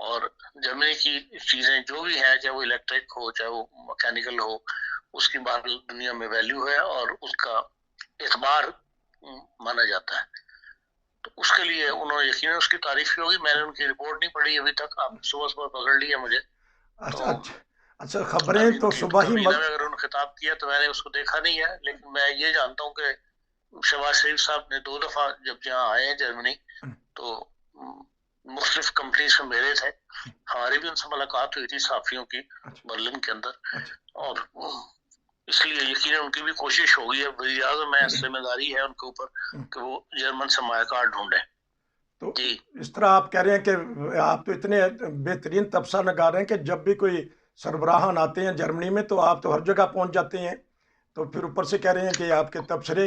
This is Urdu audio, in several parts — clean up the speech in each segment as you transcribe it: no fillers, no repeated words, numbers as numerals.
اور جرمنی کی چیزیں جو بھی ہیں، چاہے وہ الیکٹرک ہو چاہے وہ مکینیکل ہو، اس کی باہر دنیا میں ویلیو ہے اور اس کا اعتبار مانا جاتا ہے. تو اس کے لیے انہوں نے یقیناً اس کی تعریف کی ہوگی. میں نے ان کی رپورٹ نہیں پڑھی ابھی تک، آپ صبح صبح پکڑ لیا مجھے. اچھا تو اچھا اچھا، خبریں ابھی ان تو کی صبح ہی کابینہ میں اگر انہوں نے خطاب کیا تو میں نے اس کو دیکھا نہیں ہے، لیکن میں یہ جانتا ہوں کہ شہباز شریف صاحب نے 2 دفعہ جب یہاں آئے ہیں جرمنی تو مختلف کمپنیز میں میرے تھے، ہماری بھی ان سے ملاقات ہوئی تھی صحافیوں کی برلن کے اندر. اور اس لیے یقیناً ان کی بھی کوشش ہوگی، اب وزیر اعظم میں ذمہ داری ہے ان کے اوپر کہ وہ جرمن سرمایہ کار ڈھونڈیں. تو اس طرح آپ کہہ رہے ہیں کہ آپ تو اتنے بہترین تبصرہ نگار ہیں کہ جب بھی کوئی سربراہان آتے ہیں جرمنی میں تو آپ تو ہر جگہ پہنچ جاتے ہیں، تو پھر اوپر سے کہہ رہے ہیں کہ آپ کے تبصرے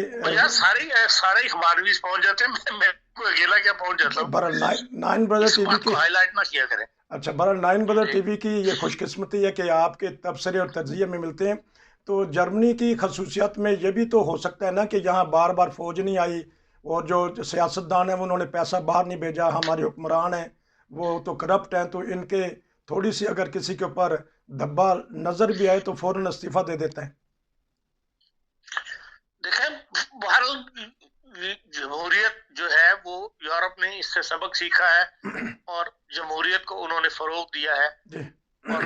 سارے اخبار بھی پہنچ جاتے ہیں، میں اکیلا کیا پہنچ جاتا ہوں. برل 9 بردر ٹی وی کی ہائی لائٹ نہ کیا کریں. اچھا، برل 9 بردر ٹی وی کی یہ خوش قسمتی ہے کہ آپ کے تبصرے اور تجزیے میں ملتے ہیں. تو جرمنی کی خصوصیت میں یہ بھی تو ہو سکتا ہے نا کہ یہاں بار بار فوج نہیں آئی، اور جو سیاستدان ہیں انہوں نے پیسہ باہر نہیں بھیجا، ہمارے حکمران ہیں وہ تو کرپٹ ہیں، تو ان کے تھوڑی سی اگر کسی کے اوپر دھبا نظر بھی آئے تو فوراً استعفیٰ دے دیتا ہے. دیکھیں بہرحال جمہوریت جو ہے وہ یورپ نے اس سے سبق سیکھا ہے اور جمہوریت کو انہوں نے فروغ دیا ہے، اور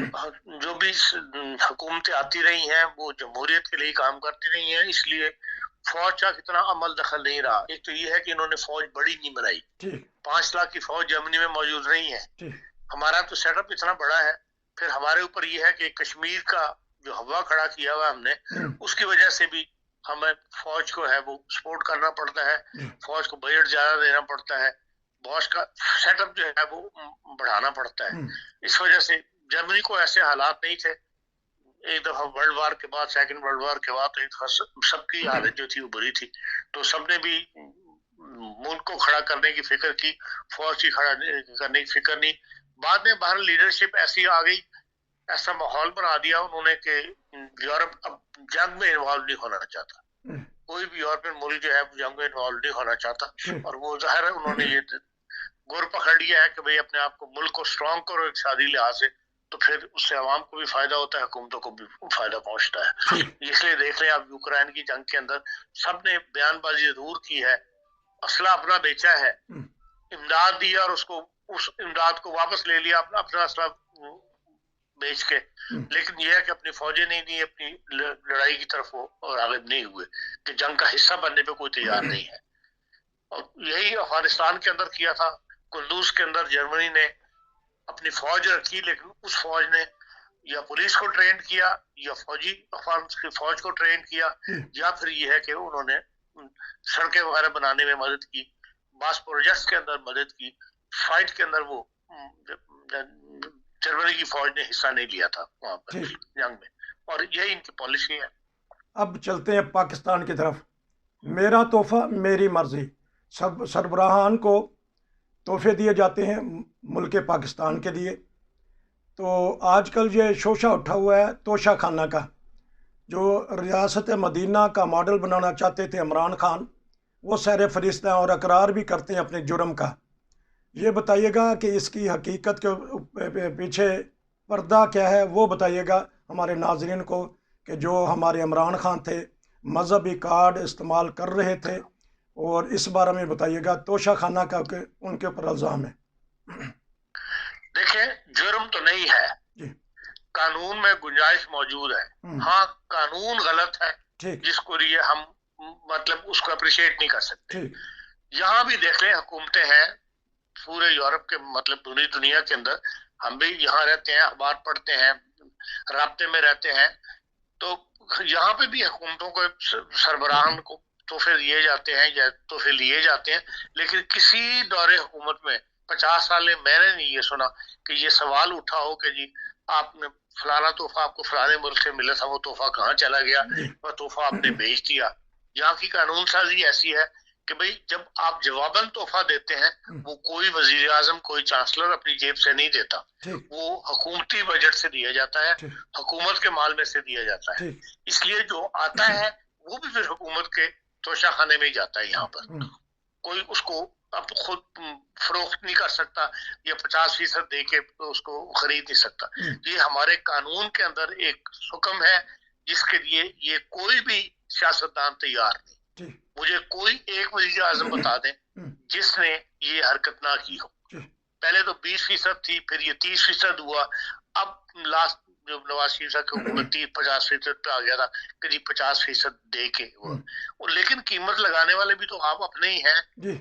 جو بھی حکومتیں آتی رہی ہیں وہ جمہوریت کے لیے کام کرتی رہی ہیں. اس لیے فوج کا کتنا عمل دخل نہیں رہا. ایک تو یہ ہے کہ انہوں نے فوج بڑی نہیں بنائی، 5 لاکھ کی فوج جرمنی میں موجود نہیں ہے. ہمارا تو سیٹ اپ اتنا بڑا ہے. پھر ہمارے اوپر یہ ہے کہ کشمیر کا جو ہوا کھڑا کیا ہوا ہم نے، اس کی وجہ سے بھی ہمیں فوج کو ہے وہ سپورٹ کرنا پڑتا ہے، فوج کو بجٹ زیادہ دینا پڑتا ہے، فوج کا سیٹ اپ جو ہے وہ بڑھانا پڑتا ہے. اس وجہ سے جرمنی کو ایسے حالات نہیں تھے. ایک دفعہ ورلڈ وار کے بعد، سیکنڈ ورلڈ وار کے بعد ایک سب کی حالت جو تھی وہ بری تھی، تو سب نے بھی ملک کو کھڑا کرنے کی فکر کی، فوج کی کھڑا کرنے کی فکر نہیں. بعد میں باہر لیڈرشپ ایسی آ گئی، ایسا ماحول بنا دیا انہوں نے کہ یورپ اب جنگ میں انوالو نہیں ہونا چاہتا. کوئی بھی یورپین ملک جو ہے جنگ میں انوالو نہیں ہونا چاہتا، اور وہ ظاہر ہے انہوں نے یہ گور پکڑ لیا ہے کہ بھئی اپنے آپ کو ملک کو سٹرونگ کرو اقتصادی لحاظ سے، تو پھر اس سے عوام کو بھی فائدہ ہوتا ہے، حکومتوں کو بھی فائدہ پہنچتا ہے. اس لیے دیکھ لیں آپ یوکرائن کی جنگ کے اندر سب نے بیان بازی ضرور کی ہے، اسلحہ اپنا بیچا ہے، امداد دی اور اس امداد کو واپس لے لیا اپنا اسلحہ بیچ کے، لیکن یہ ہے کہ اپنی فوجیں نہیں دی، اپنی لڑائی کی طرف وہ راغب نہیں ہوئے کہ جنگ کا حصہ بننے پہ کوئی تیار نہیں ہے. اور یہی افغانستان کے اندر کیا تھا. قندوز کے اندر جرمنی نے اپنی فوج رکھی، لیکن اس فوج نے یا پولیس کو ٹرین کیا یا فوجی افغان کی فوج کو ٹرین کیا، یا پھر یہ ہے کہ انہوں نے سڑکیں وغیرہ بنانے میں مدد کی، بعض پروجیکٹس کے اندر مدد کی. فائٹ کے اندر وہ جرمنی کی فوج نے حصہ نہیں لیا تھا وہاں پر جنگ میں، اور یہی ان کی پالیسی ہے. اب چلتے ہیں پاکستان کی طرف. میرا تحفہ میری مرضی، سب سربراہان کو تحفے دیے جاتے ہیں ملک پاکستان کے لیے. تو آج کل یہ شوشہ اٹھا ہوا ہے توشہ خانہ کا، جو ریاست مدینہ کا ماڈل بنانا چاہتے تھے عمران خان، وہ سیر فہرست ہیں اور اقرار بھی کرتے ہیں اپنے جرم کا. یہ بتائیے گا کہ اس کی حقیقت کے پیچھے پردہ کیا ہے، وہ بتائیے گا ہمارے ناظرین کو، کہ جو ہمارے عمران خان تھے مذہبی کارڈ استعمال کر رہے تھے، اور اس بارے میں بتائیے گا توشہ خانہ کا کہ ان کے اوپر الزام ہے. دیکھیں جرم تو نہیں ہے، قانون میں گنجائش موجود ہے. ہاں قانون غلط ہے جس کو لیے ہم مطلب اس کو اپریشیٹ نہیں کر سکتے. یہاں بھی دیکھ لیں حکومتیں ہیں پورے یورپ کے مطلب پوری دنیا کے اندر، ہم بھی یہاں رہتے ہیں، اخبار پڑھتے ہیں، رابطے میں رہتے ہیں، تو یہاں پہ بھی حکومتوں کو سربراہان کو تحفے دیے جاتے ہیں یا تحفے لیے جاتے ہیں، لیکن کسی دور حکومت میں 50 سال میں میں نے نہیں یہ سنا کہ یہ سوال اٹھا ہو کہ جی آپ نے فلانا تحفہ آپ کو فلانے ملک سے ملا تھا، وہ تحفہ کہاں چلا گیا، وہ تحفہ آپ نے بیچ دیا. یہاں کی قانون سازی ایسی ہے کہ بھئی جب آپ جواباً تحفہ دیتے ہیں، وہ کوئی وزیر اعظم کوئی چانسلر اپنی جیب سے نہیں دیتا، وہ حکومتی بجٹ سے دیا جاتا ہے، حکومت کے مال میں سے دیا جاتا ہے. اس لیے جو آتا ہے وہ بھی پھر حکومت کے توشہ خانے میں ہی جاتا ہے. یہاں پر کوئی اس کو اب خود فروخت نہیں کر سکتا یا 50% دے کے اس کو خرید نہیں سکتا. یہ ہمارے قانون کے اندر ایک حکم ہے جس کے لیے یہ کوئی بھی سیاستدان تیار نہیں. مجھے کوئی ایک وزیر اعظم بتا دیں جس نے یہ حرکت نہ کی ہو. پہلے تو 20% تھی، پھر یہ 30% ہوا، اب لاسٹ جو نواز شریف صاحب کی حکومت 50% پہ آ گیا تھا کہ جی 50% دے کے وہ. لیکن قیمت لگانے والے بھی تو آپ اپنے ہی ہیں.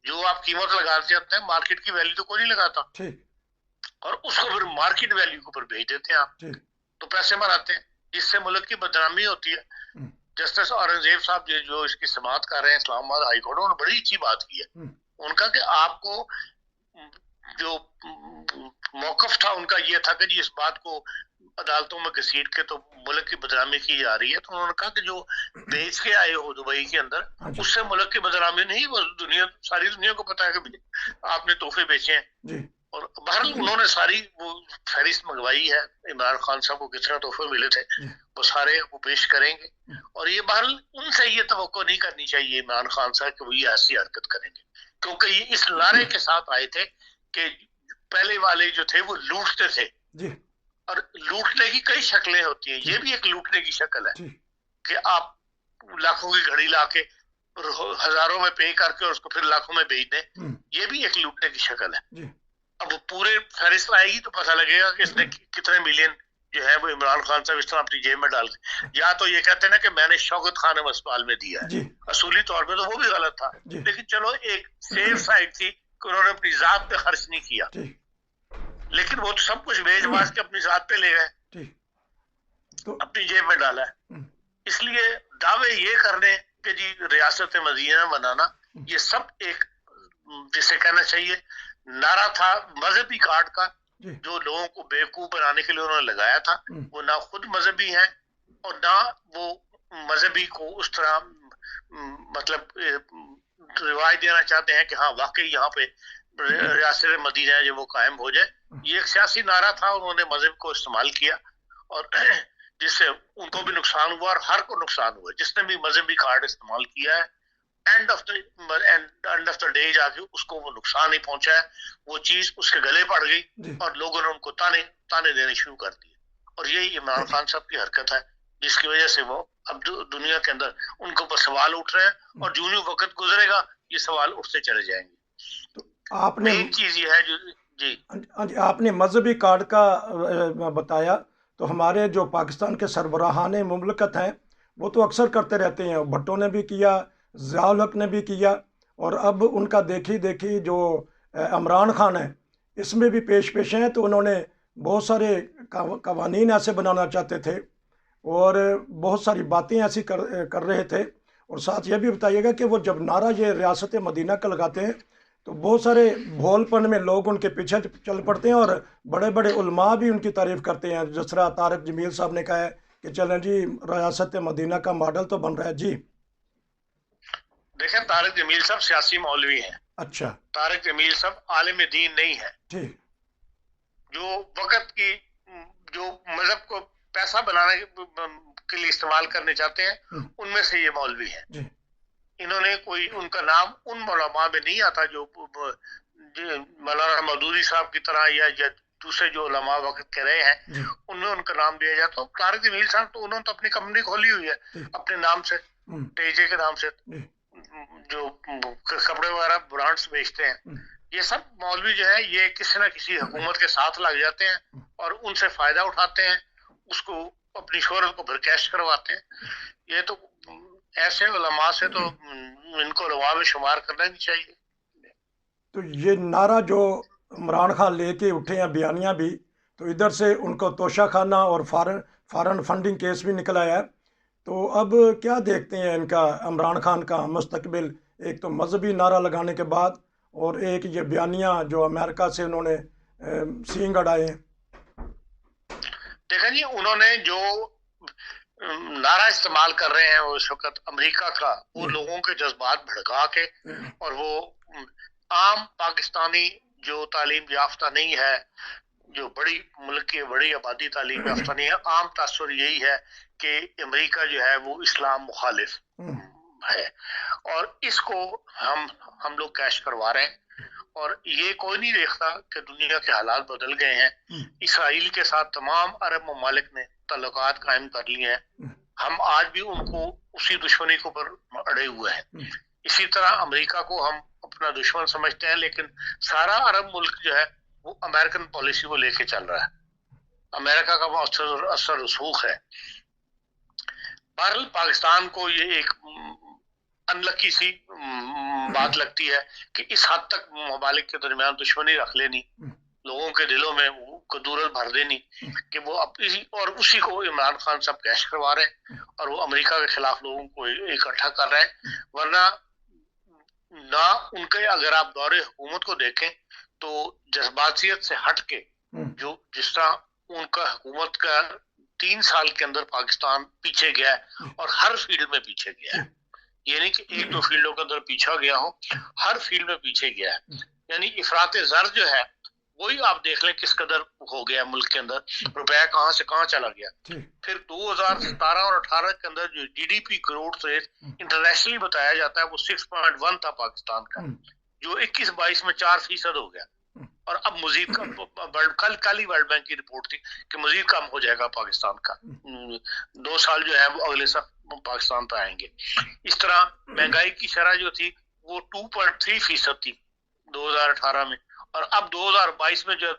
جو آپ قیمت لگاتے ہیں مارکیٹ کی ویلیو تو کوئی نہیں لگاتا، اور اس کو پھر مارکیٹ ویلیو کے اوپر بھیج دیتے ہیں آپ، تو پیسے بناتے ہیں جس سے ملک کی بدنامی ہوتی ہے. جسٹس اورنگزیب صاحب جو اس کی سماعت کر رہے ہیں اسلام آباد ہائی کورٹ، انہوں نے بڑی اچھی بات کی ہے. ان کا کہ آپ کو جو موقف تھا ان کا یہ تھا کہ جی اس بات کو عدالتوں میں گھسیٹ کے تو ملک کی بدنامی کی جا رہی ہے. تو انہوں نے کہا کہ جو بیچ کے آئے ہو دبئی کے اندر اس سے ملک کی بدنامی نہیں، وہ ساری دنیا کو پتا ہے کہ آپ نے تحفے بیچے ہیں. اور بہرحال انہوں نے ساری وہ فہرست منگوائی ہے، عمران خان صاحب کو کتنے تحفے ملے تھے وہ سارے وہ پیش کریں گے. اور یہ بہرحال ان سے یہ توقع نہیں کرنی چاہیے عمران خان صاحب کہ وہ یہ ایسی حرکت کریں گے، کیونکہ یہ اس نعرے کے ساتھ آئے تھے کہ پہلے والے جو تھے وہ لوٹتے تھے. اور لوٹنے کی کئی شکلیں ہوتی ہیں، یہ بھی ایک لوٹنے کی شکل ہے کہ آپ لاکھوں کی گھڑی لا کے ہزاروں میں پے کر کے اس کو پھر لاکھوں میں بیچ دیں، یہ بھی ایک لوٹنے کی شکل ہے. اب وہ پورے فہرست آئے گی تو پتہ لگے گا کہ اس نے کتنے ملین جو ہے وہ عمران خان صاحب اس طرح اپنی جیب میں ڈال کے، یا تو یہ کہتے ہیں نا کہ میں نے شوکت خانم اسپتال میں دیا ہے، اصولی طور پہ تو وہ بھی غلط تھا، لیکن چلو ایک سیف سائڈ تھی کہ انہوں نے اپنی ذات پہ خرچ نہیں کیا. لیکن وہ تو سب کچھ بیچ باچ کے اپنی ذات پہ لے گئے، اپنی جیب میں ڈالا ہے. اس لیے دعوے یہ کرنے کہ جی ریاست مدینہ بنانا، یہ سب ایک جسے کہنا چاہیے نعرہ تھا مذہبی کارڈ کا جو لوگوں کو بیوقوف بنانے کے لیے انہوں نے لگایا تھا. وہ نہ خود مذہبی ہیں اور نہ وہ مذہبی کو اس طرح مطلب روایت دینا چاہتے ہیں کہ ہاں واقعی یہاں پہ ریاست مدینہ ہے جو وہ قائم ہو جائے. یہ ایک سیاسی نعرہ تھا، انہوں نے مذہب کو استعمال کیا اور جس سے ان کو بھی نقصان ہوا اور ہر کو نقصان ہوا. جس نے بھی مذہبی کارڈ استعمال کیا ہے اینڈ آف دا ڈے جا کے اس کو وہ نقصان ہی پہنچا ہے. وہ چیز اس کے گلے پڑ گئی اور لوگوں نے ان کو تانے دینے شروع کر دیے. اور یہی عمران خان صاحب کی حرکت ہے جس کی وجہ سے وہ اب دنیا کے اندر ان کے اوپر سوال اٹھ رہے ہیں، اور جو وقت گزرے گا یہ سوال اٹھتے چلے جائیں گے. آپ نے ایک چیز یہ ہے جو جی آپ نے مذہبی کارڈ کا بتایا، تو ہمارے جو پاکستان کے سربراہان مملکت ہیں وہ تو اکثر کرتے رہتے ہیں. بھٹو نے بھی کیا، ضیاء الحق نے بھی کیا، اور اب ان کا دیکھی جو عمران خان ہے اس میں بھی پیش ہیں. تو انہوں نے بہت سارے قوانین ایسے بنانا چاہتے تھے اور بہت ساری باتیں ایسی کر رہے تھے. اور ساتھ یہ بھی بتائیے گا کہ وہ جب نعرہ یہ ریاست مدینہ کا لگاتے ہیں تو بہت سارے بھول پن میں لوگ ان کے پیچھے چل پڑتے ہیں، اور بڑے بڑے علماء بھی ان کی تعریف کرتے ہیں. جس طرح طارق جمیل صاحب نے کہا ہے کہ چلیں جی ریاست مدینہ کا ماڈل تو بن رہا ہے. جی دیکھیں طارق جمیل صاحب سیاسی مولوی ہیں. اچھا. طارق جمیل صاحب عالم دین نہیں ہے. ٹھیک. جو وقت کی جو مذہب کو پیسہ بنانے کے لیے استعمال کرنے چاہتے ہیں ان میں سے یہ مولوی ہیں. انہوں نے کوئی ان کا نام ان علماء میں نہیں آتا جو مولانا مودودی صاحب کی طرح یا دوسرے جو علماء وقت کے رہے ہیں ان میں ان کا نام دیا جاتا. طارق جمیل صاحب تو انہوں نے تو اپنی کمپنی کھولی ہوئی ہے اپنے نام سے، ٹیجے کے نام سے، جو کپڑے وغیرہ برانڈز بیچتے ہیں. یہ سب مولوی جو ہے یہ کسی نہ کسی حکومت کے ساتھ لگ جاتے ہیں اور ان سے فائدہ اٹھاتے ہیں، اس کو اپنی شہرت کو پھر کیش کرواتے ہیں. یہ تو ایسے علماء سے تو ان کو علماء میں شمار کرنا نہیں چاہیے. تو یہ نعرہ جو عمران خان لے کے اٹھے ہیں بیانیہ بھی، تو ادھر سے ان کو توشہ خانہ اور فارن فنڈنگ کیس بھی نکل آیا ہے. تو اب کیا دیکھتے ہیں ان کا عمران خان کا مستقبل؟ ایک تو مذہبی نعرہ لگانے کے بعد، اور ایک یہ بیانیہ جو امریکہ سے انہوں نے سینگ اڑائے ہیں. دیکھیں جی انہوں نے جو نعرہ استعمال کر رہے ہیں اس وقت امریکہ کا، وہ لوگوں کے جذبات بھڑکا کے، اور وہ عام پاکستانی جو تعلیم یافتہ نہیں ہے، جو بڑی ملک کی بڑی آبادی تعلیم یافتہ نہیں ہے، عام تاثر یہی ہے کہ امریکہ جو ہے وہ اسلام مخالف ہے اور اس کو ہم لوگ کیش کروا رہے ہیں. اور یہ کوئی نہیں دیکھتا کہ دنیا کے حالات بدل گئے ہیں. اسرائیل کے ساتھ تمام عرب ممالک نے تعلقات قائم کر لیے ہیں. ہم آج بھی ان کو اسی دشمنی کے اوپر اڑے ہوئے ہیں. اسی طرح امریکہ کو ہم اپنا دشمن سمجھتے ہیں، لیکن سارا عرب ملک جو ہے وہ امریکن پالیسی کو لے کے چل رہا ہے. امریکہ کا وہ اثر رسوخ ہے. بہرحال پاکستان کو یہ ایک انلکی سی بات لگتی ہے کہ اس حد تک ممالک کے درمیان دشمنی رکھ لینی، لوگوں کے دلوں میں کدورت بھر دینی کہ وہ اور اسی کو عمران خان صاحب کیش کروا رہے ہیں اور وہ امریکہ کے خلاف لوگوں کو اکٹھا کر رہے ہیں. ورنہ نہ ان کے اگر آپ دور حکومت کو دیکھیں تو جذباتیت سے ہٹ کے جو جس طرح ان کا حکومت کا 3 سال کے اندر پاکستان پیچھے گیا ہے اور ہر فیلڈ میں پیچھے گیا ہے. یہ نہیں کہ 1-2 فیلڈوں کے اندر پیچھا گیا ہو، ہر فیلڈ میں پیچھے گیا ہے. یعنی افراط زر جو ہے وہی آپ دیکھ لیں کس قدر ہو گیا ملک کے اندر، روپیہ کہاں سے کہاں چلا گیا. پھر 2017 اور 18 کے اندر جو G D P growth rate internationally بتایا جاتا ہے وہ 6.1 تھا پاکستان کا، جو 21-22 میں 4% ہو گیا. اور اب مزید کل ہی ورلڈ بینک کی رپورٹ تھی کہ مزید کم ہو جائے گا پاکستان کا. 2 سال جو ہے وہ اگلے سال پاکستان پہ آئیں گے. اس طرح مہنگائی کی شرح جو تھی وہ 2.3% تھی 2018 میں، اور اب 2022 میں جو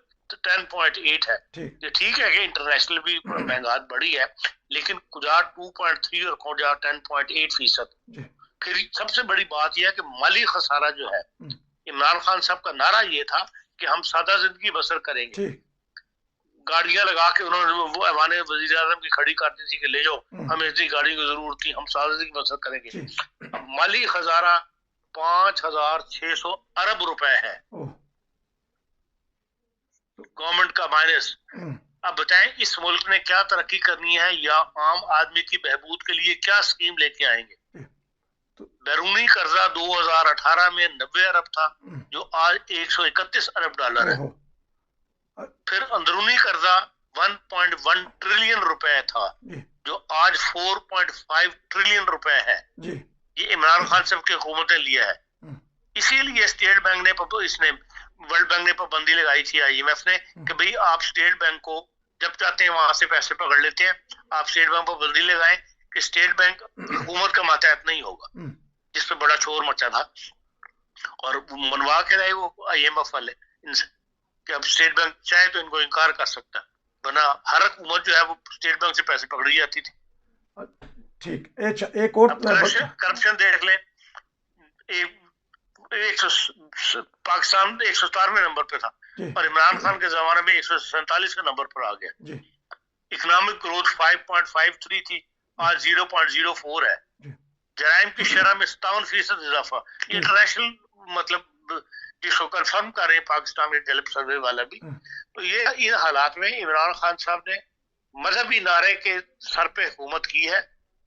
10.8 ہے. یہ ٹھیک ہے کہ انٹرنیشنل بھی مہنگائی بڑھی ہے، لیکن کجا 2.3 اور کجا 10.8%. پھر سب سے بڑی بات یہ ہے کہ مالی خسارہ جو ہے، عمران خان صاحب کا نعرہ یہ تھا کہ ہم سادہ زندگی بسر کریں گے. گاڑیاں لگا کے انہوں نے وہ ایوان وزیر اعظم کی کھڑی کر دی تھی کہ لے جاؤ، ہمیں اتنی گاڑی کی ضرورت تھی، ہم سادہ زندگی بسر کریں گے. اب مالی خسارہ 5,600 ارب روپے ہے گورنمنٹ کا مائنس. اب بتائیں اس ملک نے کیا ترقی کرنی ہے یا عام آدمی کی بہبود کے لیے کیا اسکیم لے کے آئیں گے. بیرونی قرضہ 2018 میں 90 ارب تھا جو آج 131 ارب ڈالر ہے. پھر اندرونی قرضہ 1.1 ٹریلین روپے تھا جو آج 4.5 ٹریلین روپے ہے. یہ عمران خان صاحب کی حکومت نے لیا ہے. اسی لیے اسٹیٹ بینک نے ورلڈ بینک نے پابندی لگائی تھی، آئی ایم ایف نے، کہ بھئی آپ اسٹیٹ بینک کو جب چاہتے ہیں وہاں سے پیسے پکڑ لیتے ہیں. آپ اسٹیٹ بینک پابندی لگائیں کہ اسٹیٹ بینک حکومت کا ماتحت نہیں ہوگا، جس پہ بڑا شور مچا تھا. اور منوا کے رہے وہ آئی ایم ایف والے ان سے کہ اب اسٹیٹ بینک چاہے تو ان کو انکار کر سکتا ہے، ورنہ ہر حکومت جو ہے وہ اسٹیٹ بینک سے پیسے پکڑی جاتی تھی. ٹھیک. ایک اور کرپشن دیکھ لیں، پاکستان 117ویں نمبر پہ تھا اور عمران خان کے زمانے میں 147 کے نمبر پر آ گیا. اکنامک گروتھ 5.53 تھی، آج 0.04 ہے. جرائم کی شرح میں 57% اضافہ. انٹرنیشنل مطلب جس کو کنفرم کر رہے ہیں پاکستان کے گیلپ سروے والا بھی. تو یہ ان حالات میں عمران خان صاحب نے مذہبی نعرے کے سر پہ حکومت کی ہے،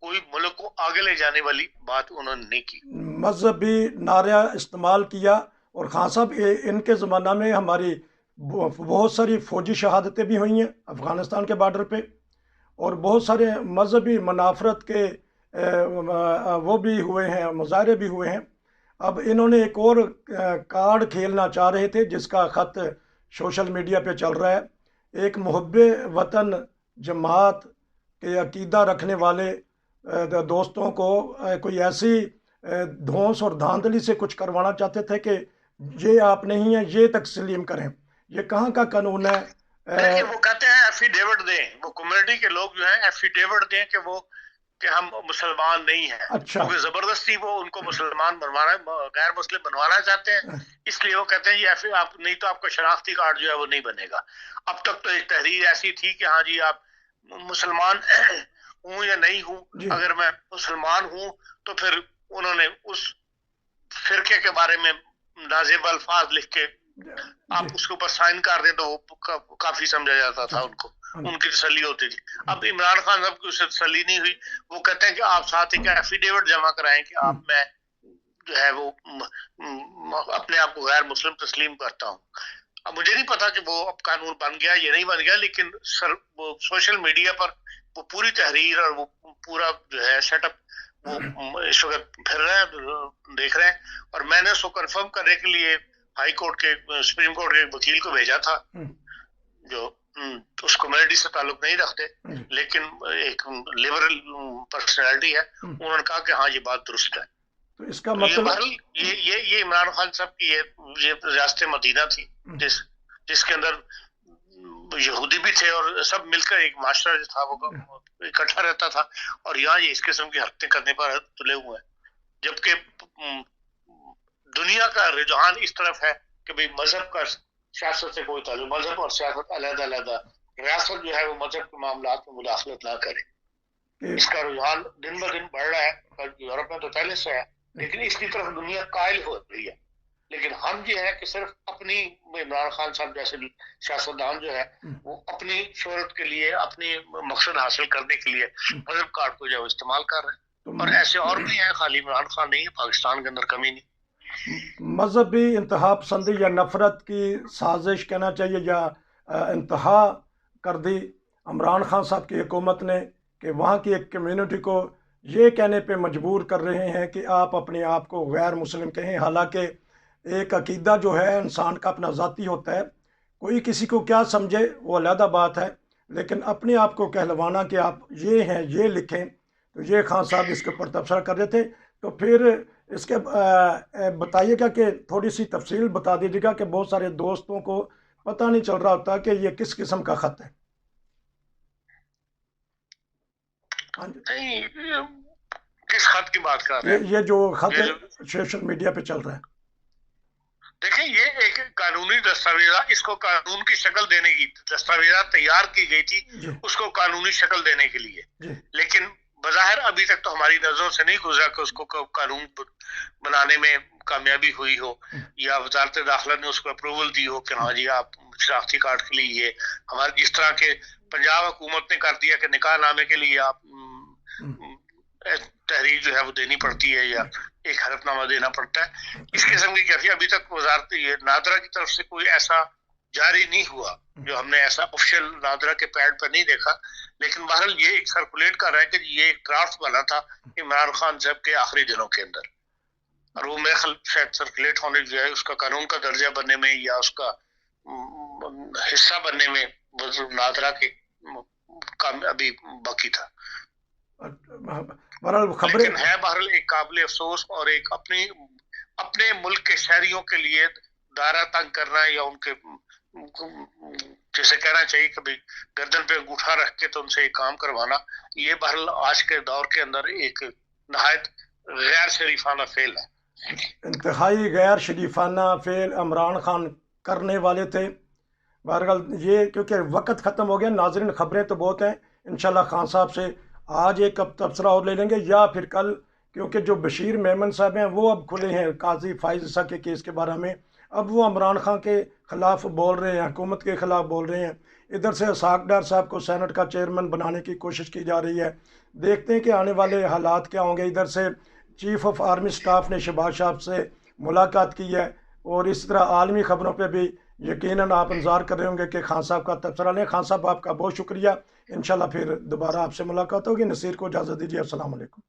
کوئی ملک کو آگے لے جانے والی بات انہوں نے نہیں کی. مذہبی نعرہ استعمال کیا. اور خان صاحب ان کے زمانہ میں ہماری بہت ساری فوجی شہادتیں بھی ہوئی ہیں افغانستان کے بارڈر پہ، اور بہت سارے مذہبی منافرت کے وہ بھی ہوئے ہیں، مظاہرے بھی ہوئے ہیں. اب انہوں نے ایک اور کارڈ کھیلنا چاہ رہے تھے جس کا خط سوشل میڈیا پہ چل رہا ہے. ایک محب وطن جماعت کے عقیدہ رکھنے والے دوستوں کو کوئی ایسی دھونس اور دھاندلی سے کچھ کروانا چاہتے تھے کہ یہ آپ نہیں ہیں، یہ تسلیم کریں. یہ کہاں کا قانون ہے؟ وہ کہتے ہیں ایفیڈیوٹ دیں، وہ کمیونٹی کے لوگ جو ہیں ایفیڈیوٹ دیں کہ ہم مسلمان نہیں ہیں. اچھا. کیونکہ زبردستی وہ ان کو مسلمان بنوانا، غیر مسلم بنوانا چاہتے ہیں، اس لیے وہ کہتے ہیں یہ آپ نہیں تو آپ کا شناختی کارڈ جو ہے وہ نہیں بنے گا. اب تک تو ایک تحریر ایسی تھی کہ ہاں جی آپ مسلمان ہوں یا نہیں ہوں، اگر میں مسلمان ہوں تو پھر انہوں نے اس فرقے کے بارے میں نازیب الفاظ لکھ کے آپ اس کے اوپر سائن کر دیں تو وہ کافی سمجھا جاتا تھا، ان کو ان کی تسلی ہوتی تھی. اب عمران خان صاحب کی اسے تسلی نہیں ہوئی، وہ کہتے ہیں کہ آپ ساتھ ایک ایفیڈیوٹ جمع کرائیں کہ آپ میں جو ہے وہ اپنے آپ کو غیر مسلم تسلیم کرتا ہوں. اب مجھے نہیں پتا کہ وہ اب قانون بن گیا یا نہیں بن گیا، لیکن وہ سوشل میڈیا پر وہ پوری تحریر اور وہ پورا جو ہے سیٹ اپ وہ اس وقت پھر رہے ہیں، دیکھ رہے ہیں، اور میں نے اس کو کنفرم کرنے کے لیے ہائی کورٹ کے سپریم کورٹ کے وکیل کو بھیجا تھا جو اس کمیونٹی سے تعلق نہیں رکھتے لیکن ایک لبرل پرسنالٹی ہے، انہوں نے کہا کہ ہاں یہ بات درست ہے. تو اس کا مطلب یہ عمران خان صاحب کی یہ ریاست مدینہ تھی جس کے اندر یہودی بھی تھے اور سب مل کر ایک معاشرہ جو تھا وہ اکٹھا رہتا تھا، اور یہاں یہ اس قسم کی حرکتیں کرنے پر تلے ہوئے ہیں، جبکہ دنیا کا رجحان اس طرف ہے کہ بھئی مذہب کا سیاست سے کوئی تعلق، مذہب اور سیاست علیحدہ علیحدہ، ریاست جو ہے وہ مذہب کے معاملات میں مداخلت نہ کرے. اس کا رجحان دن بہ دن بڑھ رہا ہے، یورپ میں تو پہلے سے ہے لیکن اس کی طرف دنیا قائل ہو رہی ہے. لیکن ہم یہ ہے کہ صرف اپنی عمران خان صاحب جیسے سیاستدان جو ہے وہ اپنی شہرت کے لیے، اپنی مقصد حاصل کرنے کے لیے مذہب کارڈ کو جو استعمال کر رہے ہیں، اور ایسے اور بھی ہیں، خالی عمران خان نہیں ہے، پاکستان کے اندر کمی نہیں. مذہبی انتہا پسندی یا نفرت کی سازش کہنا چاہیے یا انتہا کر دی عمران خان صاحب کی حکومت نے کہ وہاں کی ایک کمیونٹی کو یہ کہنے پہ مجبور کر رہے ہیں کہ آپ اپنے آپ کو غیر مسلم کہیں، حالانکہ ایک عقیدہ جو ہے انسان کا اپنا ذاتی ہوتا ہے، کوئی کسی کو کیا سمجھے وہ علیحدہ بات ہے، لیکن اپنے آپ کو کہلوانا کہ آپ یہ ہیں، یہ لکھیں. تو یہ خان صاحب اس کے اوپر تبصرہ کر رہے تھے. تو پھر اس کے بتائیے گا کہ تھوڑی سی تفصیل بتا دیجیے گا کہ بہت سارے دوستوں کو پتہ نہیں چل رہا ہوتا کہ یہ کس قسم کا خط ہے. کس خط کی بات کر رہے ہیں؟ یہ جو خط سوشل میڈیا پہ چل رہا ہے. دیکھیں یہ ایک قانونی دستاویزات، اس کو قانون کی شکل دینے کی دستاویزات تیار کی گئی تھی اس کو قانونی شکل دینے کے لیے، لیکن بظاہر ابھی تک تو ہماری نظروں سے نہیں گزرا کہ اس کو قانون بنانے میں کامیابی ہوئی ہو یا وزارت داخلہ نے اس کو اپروول دی ہو کہ ہاں جی آپ شناختی کارڈ کے لیے ہمارے جس طرح کے پنجاب حکومت نے کر دیا کہ نکاح نامے کے لیے آپ تحریر جو ہے وہ دینی پڑتی ہے یا ایک حلف نامہ دینا پڑتا ہے. اس قسم کی کیفیت ابھی تک وزارت نادرا کی طرف سے کوئی ایسا جاری نہیں ہوا، جو ہم نے ایسا آفیشیل نادرا کے پیڈ پر نہیں دیکھا، لیکن بہرحال یہ ایک سرکولیٹ کر رہا ہے کہ یہ ایک ڈرافٹ بنا تھا عمران خان صاحب کے آخری دنوں کے اندر، اور وہ میرے خیال شاید سرکولیٹ ہونے جو ہے اس کا قانون کا درجہ بننے میں یا اس کا حصہ بننے میں نادرا کے کام ابھی باقی تھا. لیکن ہے بہرحال ایک قابل افسوس اور ایک اپنے ملک کے شہریوں کے لیے دائرہ تنگ کرنا یا ان کے جیسے کہنا چاہیے کہ بھئی گردن پہ انگوٹھا رکھ کے تو ان سے ایک کام کروانا، یہ بہرحال آج کے دور کے اندر ایک نہایت غیر شریفانہ فعل ہے. انتہائی غیر شریفانہ فعل عمران خان کرنے والے تھے. بہرحال یہ کیونکہ وقت ختم ہو گیا، ناظرین خبریں تو بہت ہیں، انشاءاللہ خان صاحب سے آج ایک تبصرہ اور لے لیں گے یا پھر کل، کیونکہ جو بشیر میمن صاحب ہیں وہ اب کھلے ہیں قاضی فائز عیسیٰ کے کیس کے بارے میں، اب وہ عمران خان کے خلاف بول رہے ہیں، حکومت کے خلاف بول رہے ہیں. ادھر سے اسحاق ڈار صاحب کو سینٹ کا چیئرمین بنانے کی کوشش کی جا رہی ہے. دیکھتے ہیں کہ آنے والے حالات کیا ہوں گے. ادھر سے چیف آف آرمی سٹاف نے شہباز صاحب سے ملاقات کی ہے، اور اس طرح عالمی خبروں پہ بھی یقیناً آپ انتظار کر رہے ہوں گے کہ خان صاحب کا تبصرہ لیں. خان صاحب آپ کا بہت شکریہ، انشاءاللہ پھر دوبارہ آپ سے ملاقات ہوگی. نصیر کو اجازت دیجیے، السلام علیکم.